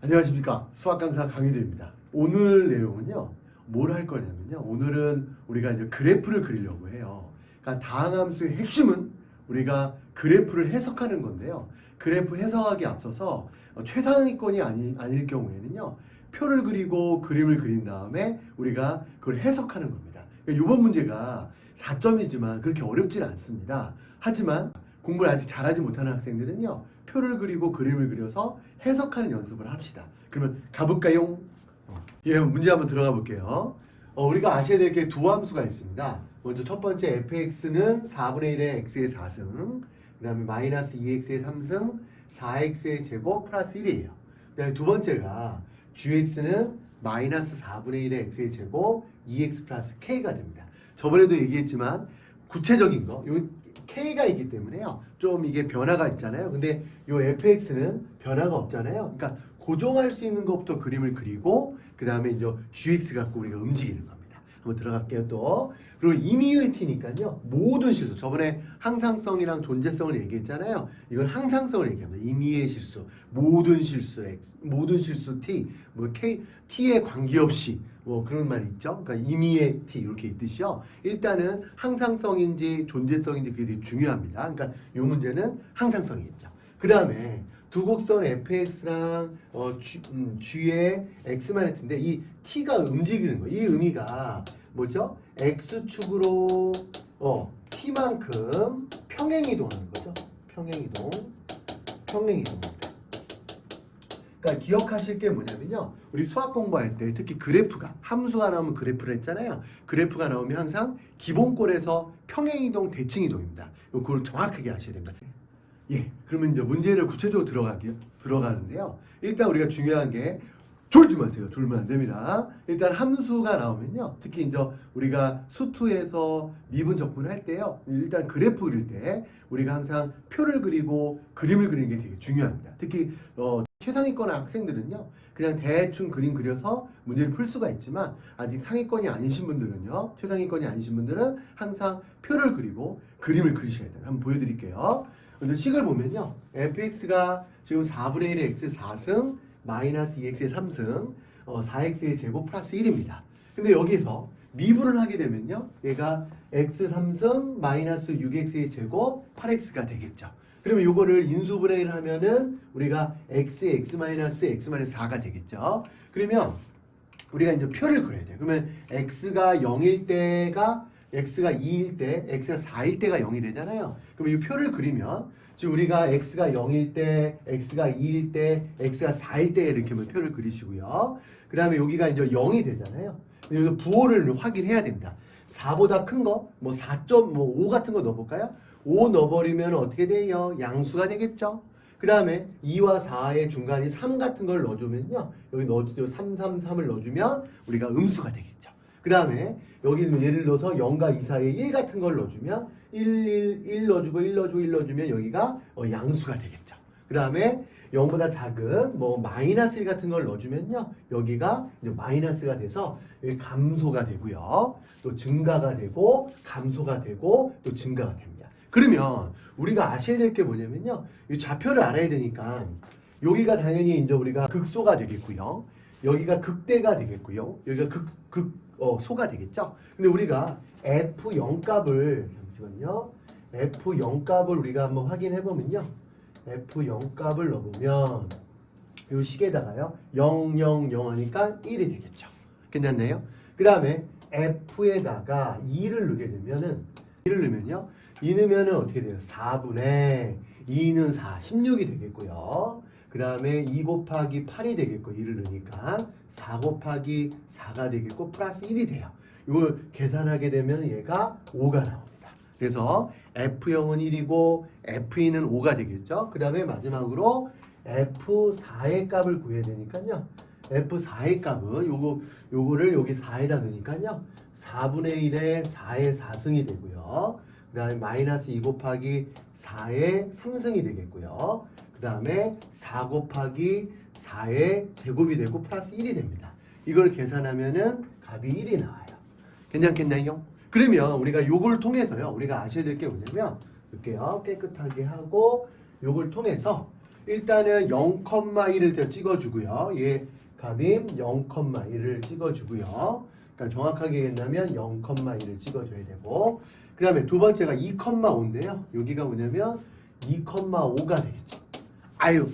안녕하십니까. 수학강사 강희도입니다. 오늘 내용은요, 뭘 할 거냐면요. 오늘은 우리가 이제 그래프를 그리려고 해요. 그러니까 다항함수의 핵심은 우리가 그래프를 해석하는 건데요. 그래프 해석하기 앞서서 최상위권이 아닐 경우에는요, 표를 그리고 그림을 그린 다음에 우리가 그걸 해석하는 겁니다. 그러니까 이번 문제가 4점이지만 그렇게 어렵진 않습니다. 하지만 공부를 아직 잘하지 못하는 학생들은요, 표를 그리고 그림을 그려서 해석하는 연습을 합시다. 그러면 가볼까요? 예, 문제 한번 들어가 볼게요. 우리가 아셔야 될 게 두 함수가 있습니다. 먼저 첫 번째 fx는 4분의 1의 x의 4승, 그 다음에 마이너스 2x의 3승, 4x의 제곱 플러스 1이에요. 그 다음에 두 번째가 gx는 마이너스 4분의 1의 x의 제곱 2x 플러스 k가 됩니다. 저번에도 얘기했지만 구체적인 거, 요 k가 있기 때문에요. 좀 이게 변화가 있잖아요. 근데 요 fx는 변화가 없잖아요. 그러니까 고정할 수 있는 것부터 그림을 그리고 그 다음에 이제 gx 갖고 우리가 움직이는 겁니다. 한번 들어갈게요 또. 그리고 임의의 t니까요. 모든 실수. 저번에 항상성이랑 존재성을 얘기했잖아요. 이건 항상성을 얘기합니다. 임의의 실수, 모든 실수 x, 모든 실수 t, 뭐 k, t에 관계없이 뭐 그런 말이 있죠. 그러니까 임의의 t 이렇게 있듯이요. 일단은 항상성인지 존재성인지 그게 되게 중요합니다. 그러니까 이 문제는 항상성이겠죠. 그 다음에 두 곡선 fx랑 g의 x만 했는데 이 t가 움직이는 거예요. 이 의미가 뭐죠? x축으로 t만큼 평행이동하는 거죠. 평행이동입니다. 그러니까 기억하실 게 뭐냐면요. 우리 수학 공부할 때 특히 그래프가 함수가 나오면 그래프를 했잖아요. 그래프가 나오면 항상 기본꼴에서 평행이동, 대칭이동입니다. 그걸 정확하게 아셔야 됩니다. 예, 그러면 이제 문제를 구체적으로 들어가는데요. 일단 우리가 중요한 게 졸지 마세요. 졸면 안 됩니다. 일단 함수가 나오면요. 특히 이제 우리가 수투에서 미분 적분을 할 때요. 일단 그래프 그릴 때 우리가 항상 표를 그리고 그림을 그리는 게 되게 중요합니다. 특히 최상위권 학생들은요. 그냥 대충 그림 그려서 문제를 풀 수가 있지만 아직 상위권이 아니신 분들은요. 최상위권이 아니신 분들은 항상 표를 그리고 그림을 그리셔야 돼요. 한번 보여드릴게요. 오늘 식을 보면요. fx가 지금 4분의 1의 x 4승 마이너스 2x의 3승 4x의 제곱 플러스 1입니다. 근데 여기서 미분을 하게 되면요. 얘가 x 3승 마이너스 6x의 제곱 8x가 되겠죠. 그러면 요거를 인수분해를 하면은 우리가 x의 x 마이너스 4가 되겠죠. 그러면 우리가 이제 표를 그려야 돼요. 그러면 x가 0일 때가 x가 2일 때, x가 4일 때가 0이 되잖아요. 그럼 이 표를 그리면 지금 우리가 x가 0일 때, x가 2일 때, x가 4일 때 이렇게 하면 표를 그리시고요. 그 다음에 여기가 이제 0이 되잖아요. 여기서 부호를 확인해야 됩니다. 4보다 큰 거, 뭐 4.5 같은 거 넣어볼까요? 5 넣어버리면 어떻게 돼요? 양수가 되겠죠? 그 다음에 2와 4의 중간이 3 같은 걸 넣어주면요. 여기 넣어주죠. 3, 3, 3을 넣어주면 우리가 음수가 되겠죠. 그 다음에 여기 예를 들어서 0과 2 사이에 1 같은 걸 넣어주면 1 넣어주고 1 넣어주고 1 넣어주면 여기가 양수가 되겠죠. 그 다음에 0보다 작은 뭐 마이너스 1 같은 걸 넣어주면요. 여기가 이제 마이너스가 돼서 여기 감소가 되고요. 또 증가가 되고 감소가 되고 또 증가가 됩니다. 그러면 우리가 아셔야 될 게 뭐냐면요. 이 좌표를 알아야 되니까 여기가 당연히 이제 우리가 극소가 되겠고요. 여기가 극대가 되겠고요. 여기가 소가 되겠죠. 근데 우리가 F0 값을 잠시만요. F0 값을 우리가 한번 확인해 보면요. F0 값을 넣으면 이 식에다가요. 0, 0, 0 하니까 1이 되겠죠. 괜찮나요? 그 다음에 F에다가 2를 넣게 되면은 2를 넣으면요. 2 넣으면은 어떻게 돼요? 4분의 2는 4, 16이 되겠고요. 그 다음에 2 곱하기 8이 되겠고 2를 넣으니까 4 곱하기 4가 되겠고 플러스 1이 돼요. 이걸 계산하게 되면 얘가 5가 나옵니다. 그래서 F0은 1이고 F2는 5가 되겠죠. 그 다음에 마지막으로 F4의 값을 구해야 되니까요. F4의 값은 요거를 여기 4에다 넣으니까요. 4분의 1에 4의 4승이 되고요. 그 다음에 마이너스 2 곱하기 4의 3승이 되겠고요. 그 다음에 4 곱하기 4의 제곱이 되고 플러스 1이 됩니다. 이걸 계산하면은 값이 1이 나와요. 괜찮겠나요? 그러면 우리가 요걸 통해서요. 우리가 아셔야 될 게 뭐냐면 볼게요. 깨끗하게 하고 요걸 통해서 일단은 0,1을 찍어주고요. 얘 값이 0,1을 찍어주고요. 그러니까 정확하게 얘기하면 0,1을 찍어줘야 되고, 그 다음에 두 번째가 2,5인데요. 여기가 뭐냐면 2,5가 되겠죠. 아유,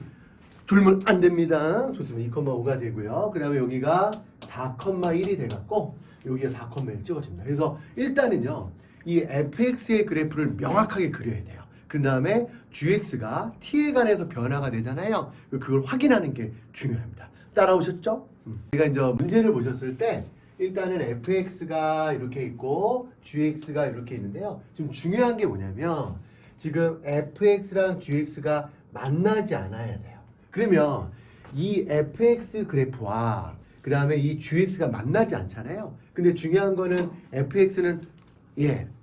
졸면 안 됩니다. 좋습니다. 2,5가 되고요. 그 다음에 여기가 4,1이 돼갖고 여기가 4,1 찍어줍니다. 그래서 일단은요, 이 fx의 그래프를 명확하게 그려야 돼요. 그 다음에 gx가 t에 관해서 변화가 되잖아요. 그걸 확인하는 게 중요합니다. 따라오셨죠? 우리가 이제 문제를 보셨을 때 일단은 fx가 이렇게 있고 gx가 이렇게 있는데요. 지금 중요한 게 뭐냐면 지금 fx랑 gx가 만나지 않아야 돼요. 그러면 이 fx 그래프와 그 다음에 이 gx가 만나지 않잖아요. 근데 중요한 거는 fx는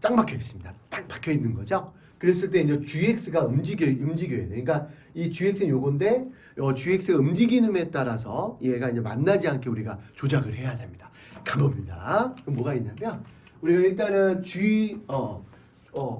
짱 박혀 있습니다. 딱 박혀 있는 거죠. 그랬을 때 이제 gx가 움직여야 돼요. 그러니까 이 gx는 요건데 gx가 움직이는에 따라서 얘가 이제 만나지 않게 우리가 조작을 해야 됩니다. 가봅니다. 그럼 뭐가 있냐면 우리가 일단은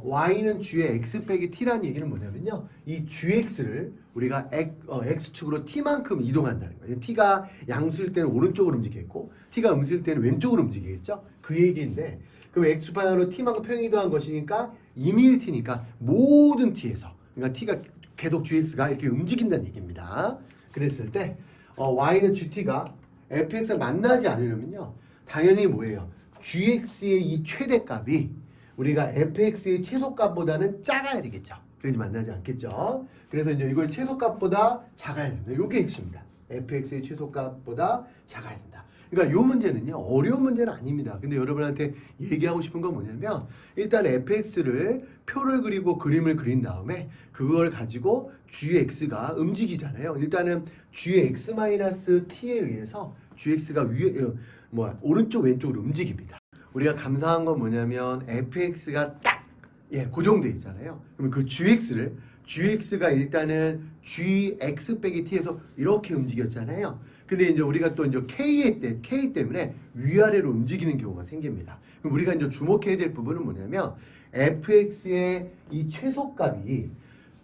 y는 g의 x 빼기 t라는 얘기는 뭐냐면요. 이 gx를 우리가 x축으로 t만큼 이동한다는 거예요. t가 양수일 때는 오른쪽으로 움직이겠고 t가 음수일 때는 왼쪽으로 움직이겠죠. 그 얘기인데 그럼 x방향으로 t만큼 평행이동한 것이니까 임의의 t니까 모든 t에서 그러니까 t가 계속 gx가 이렇게 움직인다는 얘기입니다. 그랬을 때 y는 gt가 fx를 만나지 않으려면요. 당연히 뭐예요? gx의 이 최대값이 우리가 fx의 최소값보다는 작아야 되겠죠. 그래야지 만나지 않겠죠. 그래서 이제 이걸 최소값보다 작아야 됩니다. 이게 핵심입니다. fx의 최소값보다 작아야 된다. 그러니까 이 문제는요. 어려운 문제는 아닙니다. 근데 여러분한테 얘기하고 싶은 건 뭐냐면 일단 fx를 표를 그리고 그림을 그린 다음에 그걸 가지고 gx가 움직이잖아요. 일단은 gx-t에 의해서 gx가 오른쪽 왼쪽으로 움직입니다. 우리가 감사한 건 뭐냐면 fx가 딱 고정돼 있잖아요. 그러면 그 gx가 일단은 gx 빼기 t에서 이렇게 움직였잖아요. 근데 이제 우리가 또 이제 k 때문에 위아래로 움직이는 경우가 생깁니다. 그럼 우리가 이제 주목해야 될 부분은 뭐냐면 fx의 이 최소값이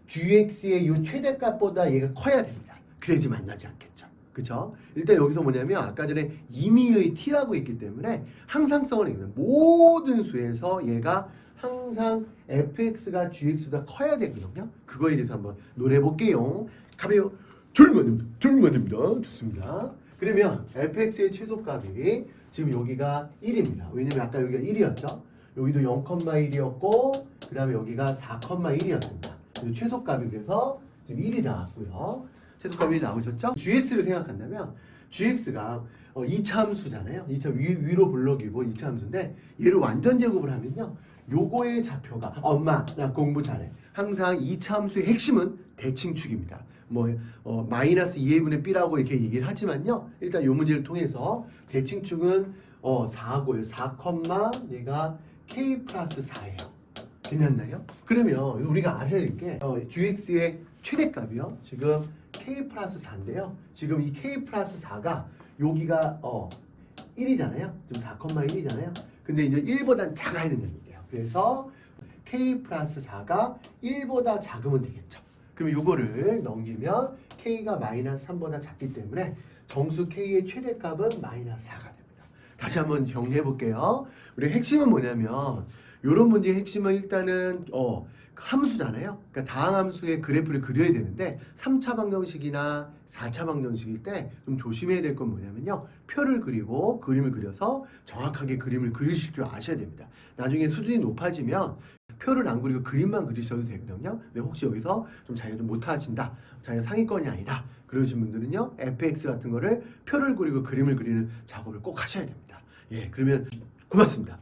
gx의 이 최대값보다 얘가 커야 됩니다. 그래야지 만나지 않겠죠. 그쵸? 일단 여기서 뭐냐면 아까 전에 임의의 t라고 했기 때문에 항상성을 얘기해요. 모든 수에서 얘가 항상 fx가 gx보다 커야 되거든요. 그거에 대해서 한번 노래해 볼게요. 가벼워. 줄만입니다. 좋습니다. 그러면 fx의 최소값이 지금 여기가 1입니다. 왜냐면 아까 여기가 1이었죠. 여기도 0,1이었고 그 다음에 여기가 4,1이었습니다. 최소값이 그래서 지금 1이 나왔고요. 최소값이 나오셨죠? gx를 생각한다면 gx가 2차 함수잖아요. 2차 위로 블럭이고 2차 함수인데 얘를 완전 제곱을 하면요. 요거의 좌표가 엄마 나 공부 잘해. 항상 2차 함수의 핵심은 대칭축입니다. 마이너스 2분의 b라고 이렇게 얘기를 하지만요. 일단 요 문제를 통해서 대칭축은 4고요. 4, 얘가 k 플러스 4예요. 괜찮나요? 그러면 우리가 아셔야 될 게 gx의 최대값이요. 지금 k 플러스 4인데요. 지금 이 k 플러스 4가 여기가 1이잖아요. 지금 4,1이잖아요. 근데 이제 1보단 작아야 된다는 얘기예요. 그래서 k 플러스 4가 1보다 작으면 되겠죠. 그럼 요거를 넘기면 k가 마이너스 3보다 작기 때문에 정수 k의 최대값은 마이너스 4가 됩니다. 다시 한번 정리해 볼게요. 우리 핵심은 뭐냐면 요런 문제의 핵심은 일단은 함수잖아요. 그러니까 다항함수의 그래프를 그려야 되는데 3차 방정식이나 4차 방정식일 때 좀 조심해야 될 건 뭐냐면요. 표를 그리고 그림을 그려서 정확하게 그림을 그리실 줄 아셔야 됩니다. 나중에 수준이 높아지면 표를 안 그리고 그림만 그리셔도 되거든요. 근데 혹시 여기서 좀 자기가 좀 못하신다, 자기가 상위권이 아니다 그러신 분들은요. fx 같은 거를 표를 그리고 그림을 그리는 작업을 꼭 하셔야 됩니다. 그러면 고맙습니다.